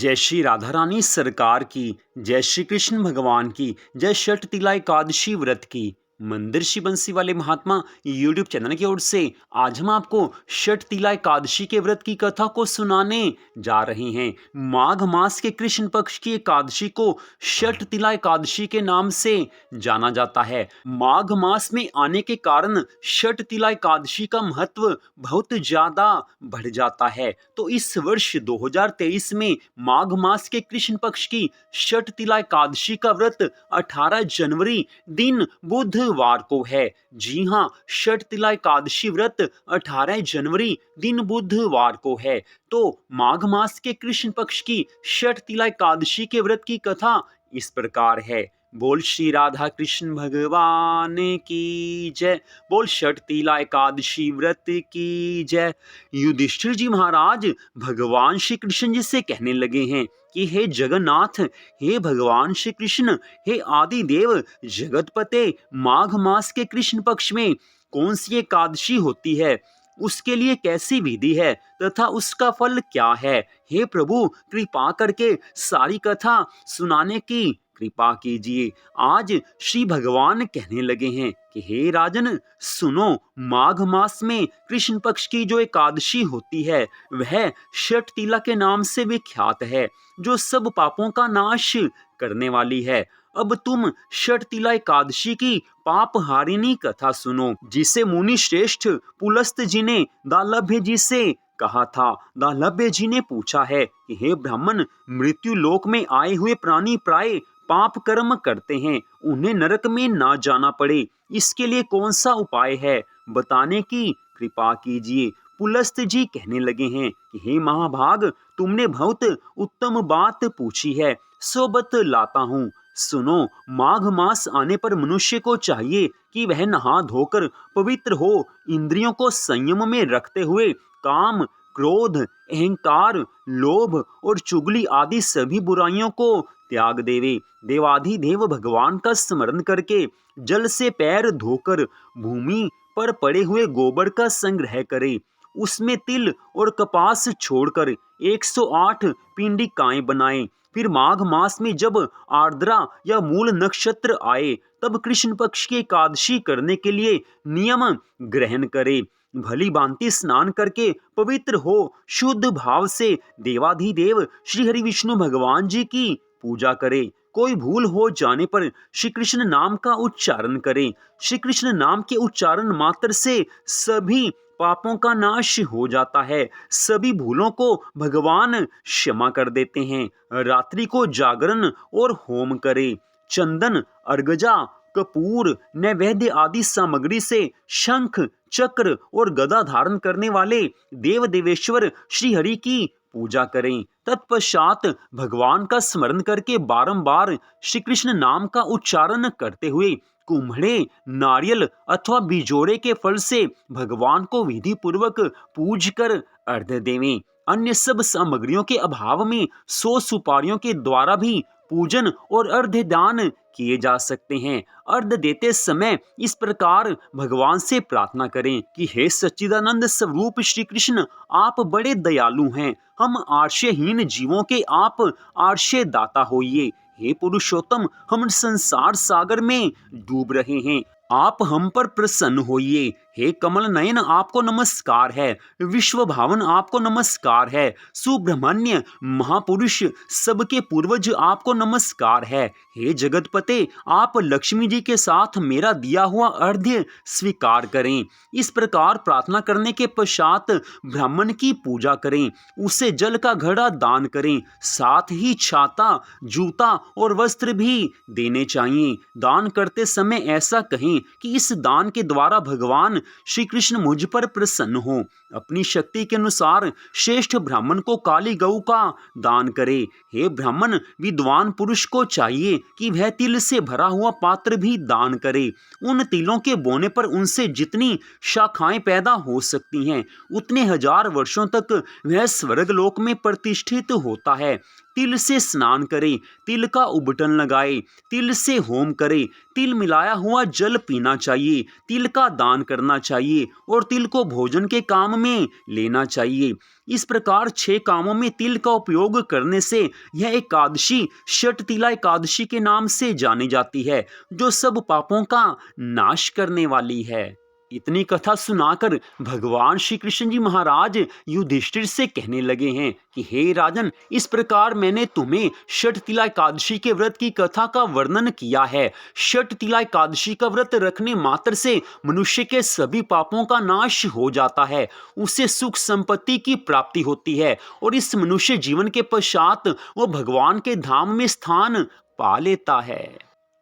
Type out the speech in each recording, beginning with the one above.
जय श्री राधा रानी सरकार की, जय श्री कृष्ण भगवान की, जय षठ तिला एकादशी व्रत की। मंदिर श्री बंसी वाले महात्मा यूट्यूब चैनल की ओर से आज हम आपको षठ तिला एकादशी के व्रत की कथा को सुनाने जा रहे हैं। माघ मास के कृष्ण पक्ष की एकादशी को षठ तिला एकादशी के नाम से जाना जाता है। माघ मास में आने के कारण षठ तिला एकादशी का महत्व बहुत ज्यादा बढ़ जाता है। तो इस वर्ष 2023 में माघ मास के कृष्ण पक्ष की षठ तिला एकादशी का व्रत 18 जनवरी दिन बुधवार को है। जी हाँ, षठ तिला एकादशी व्रत 18 जनवरी दिन बुधवार को है। तो माघ मास के कृष्ण पक्ष की षठ तिला एकादशी के व्रत की कथा इस प्रकार है। बोल श्री राधा कृष्ण भगवान की जय, बोल षठ तिला एकादशी व्रत की जय। युधिष्ठिर जी महाराज भगवान श्री कृष्ण जी से कहने लगे हैं कि हे जगन्नाथ, हे भगवान श्री कृष्ण, हे आदि देव जगतपते, माघ मास के कृष्ण पक्ष में कौन सी एकादशी होती है, उसके लिए कैसी विधि है तथा उसका फल क्या है। हे प्रभु, कृपा करके सारी कथा सुनाने की कृपा कीजिए। आज श्री भगवान कहने लगे हैं कि हे राजन सुनो, माघ मास में कृष्ण पक्ष की जो एकादशी होती है वह षठ तिला के नाम से विख्यात है, जो सब पापों का नाश करने वाली है। अब तुम षठ तिला एकादशी की पाप हारिनी कथा सुनो, जिसे मुनि श्रेष्ठ पुलस्त जी ने दालभ्य जी से कहा था। दालभ्य जी ने पूछा है कि हे ब्राह्मण, मृत्यु लोक में आए हुए प्राणी प्राय पाप कर्म करते हैं, उन्हें नरक में ना जाना पड़े, इसके लिए कौन सा उपाय है, बताने की कृपा कीजिए। पुलस्त जी कहने लगे हैं कि हे महाभाग, तुमने बहुत उत्तम बात पूछी है, सो बतलाता हूँ। सुनो, माघ मास आने पर मनुष्य को चाहिए कि वह नहा धोकर पवित्र हो, इंद्रियों को संयम में रखते हुए काम, क्रोध, अहंकार, लोभ और चुगली आदि सभी बुराइयों को त्याग देवे। देवाधिदेव भगवान का स्मरण करके जल से पैर धोकर भूमि पर पड़े हुए गोबर का संग्रह करे, उसमें तिल और कपास छोड़कर 108 पिंडिकाएं बनाएं। फिर माघ मास में जब आर्द्रा या मूल नक्षत्र आए तब कृष्ण पक्ष की एकादशी करने के लिए नियम ग्रहण करे। भली भांति स्नान करके पवित्र हो शुद्ध भाव से देवाधिदेव श्री हरि विष्णु भगवान जी की पूजा करे। कोई भूल हो जाने पर श्री कृष्ण नाम का उच्चारण करें। श्री कृष्ण नाम के उच्चारण मात्र से सभी पापों का नाश हो जाता है, सभी भूलों को भगवान क्षमा कर देते हैं। रात्रि को जागरण और होम करे। चंदन, अर्गजा, कपूर, नैवेद्य आदि सामग्री से शंख, चक्र और गदा धारण करने वाले देव देवेश्वर श्री हरि की पूजा करें। तत्पश्चात भगवान का स्मरण करके बारंबार श्री कृष्ण नाम का उच्चारण करते हुए कुम्हड़े, नारियल अथवा बिजोड़े के फल से भगवान को विधि पूर्वक पूज कर अर्घ्य देवें। अन्य सब सामग्रियों के अभाव में 100 सुपारियों के द्वारा भी पूजन और अर्घ्य दान किए जा सकते हैं। अर्घ्य देते समय इस प्रकार भगवान से प्रार्थना करें कि हे सच्चिदानंद स्वरूप श्री कृष्ण, आप बड़े दयालु हैं, हम आश्रयहीन जीवों के आप आश्रय दाता होइए। हे पुरुषोत्तम, हम संसार सागर में डूब रहे हैं, आप हम पर प्रसन्न होइए। हे कमल नयन, आपको नमस्कार है। विश्व भावन, आपको नमस्कार है। सुब्रह्मण्य महापुरुष, सबके पूर्वज, आपको नमस्कार है। हे जगतपते, आप लक्ष्मी जी के साथ मेरा दिया हुआ अर्घ्य स्वीकार करें। इस प्रकार प्रार्थना करने के पश्चात ब्राह्मण की पूजा करें, उसे जल का घड़ा दान करें, साथ ही छाता, जूता और वस्त्र भी देने चाहिए। दान करते समय ऐसा कहें कि इस दान के द्वारा भगवान श्री कृष्ण मुझ पर प्रसन्न हो। अपनी शक्ति के अनुसार श्रेष्ठ ब्राह्मण को काली गऊ का दान करे। हे ब्राह्मण, विद्वान पुरुष को चाहिए कि वह तिल से भरा हुआ पात्र भी दान करे। उन तिलों के बोने पर उनसे जितनी शाखाएं पैदा हो सकती हैं, उतने 1000 वर्षों तक वह स्वर्गलोक में प्रतिष्ठित होता है। तिल से स्नान करे, तिल का उबटन लगाए, तिल से होम करे, तिल मिलाया हुआ जल पीना चाहिए, तिल का दान करना चाहिए और तिल को भोजन के काम में लेना चाहिए। इस प्रकार 6 कामों में तिल का उपयोग करने से यह एकादशी षट तिला एकादशी के नाम से जानी जाती है, जो सब पापों का नाश करने वाली है। इतनी कथा सुनाकर भगवान श्री कृष्ण जी महाराज युधिष्ठिर से कहने लगे हैं कि हे राजन, इस प्रकार मैंने तुम्हें षट तिला एकादशी के व्रत की कथा का वर्णन किया है। षट तिला एकादशी का व्रत रखने मात्र से मनुष्य के सभी पापों का नाश हो जाता है, उसे सुख संपत्ति की प्राप्ति होती है और इस मनुष्य जीवन के पश्चात वो भगवान के धाम में स्थान पा लेता है।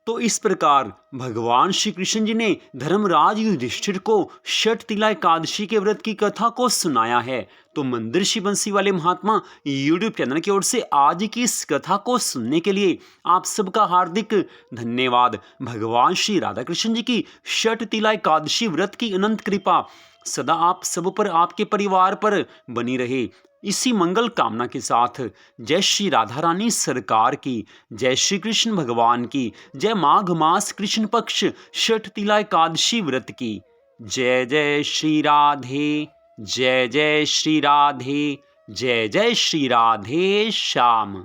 तो इस प्रकार भगवान श्री कृष्ण जी ने धर्मराज युधिष्ठिर को षट तिला एकादशी के व्रत की कथा को सुनाया है। तो मंदिर श्री बंसी वाले महात्मा यूट्यूब चैनल की ओर से आज की इस कथा को सुनने के लिए आप सबका हार्दिक धन्यवाद। भगवान श्री राधा कृष्ण जी की षट तिला एकादशी व्रत की अनंत कृपा सदा आप सब पर, आपके परिवार पर बनी रहे। इसी मंगल कामना के साथ जय श्री राधा रानी सरकार की, जय श्री कृष्ण भगवान की, जय माघ मास कृष्ण पक्ष षट तिला एकादशी व्रत की। जय जय श्री राधे, जय जय श्री राधे, जय जय श्री राधे श्याम।